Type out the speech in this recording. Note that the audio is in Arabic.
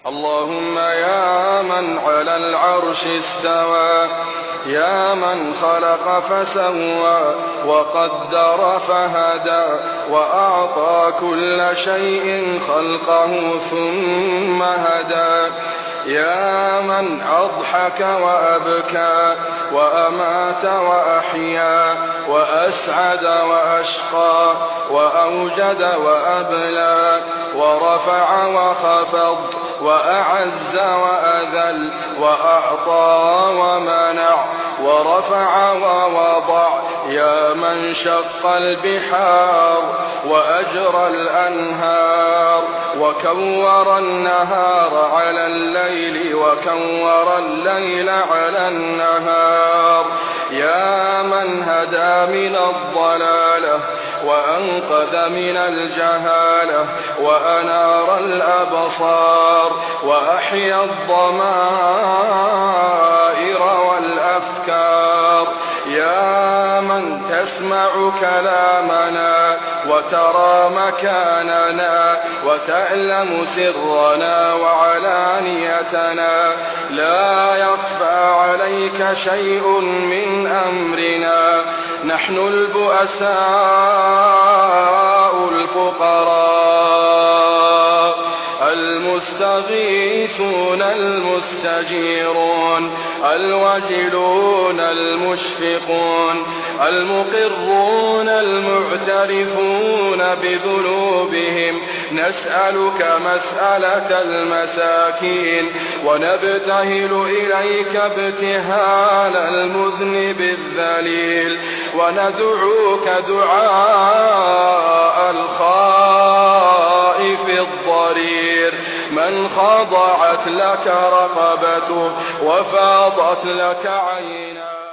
اللهم يا من على العرش استوى، يا من خلق فسوى وقدر فهدى، وأعطى كل شيء خلقه ثم هدى، يا من أضحك وأبكى وأمات وأحيا وأسعد وأشقى وأوجد وأبلى ورفع وخفض وأعز وأذل وأعطى ومنع ورفع ووضع، يا من شق البحار وأجرى الأنهار وكور النهار على الليل وكور الليل على النهار، يا من هدى من الضلالة وأنقذ من الجهالة وأنار الأبصار وأحيا الضمائر والأفكار، يا من تسمع كلامنا وترى مكاننا وتعلم سرنا وعلانيتنا، لا يخفى عليك شيء من أمرنا، نحن البؤساء الفقراء المستغيثون المستجيرون الوجلون المشفقون المقرون المعترفون بذنوبهم، نسألك مسألة المساكين ونبتهل إليك ابتهال المذنب الذليل، وندعوك دعاء الخائف الضرير من خضعت لك رقبته وفاضت لك عيناه.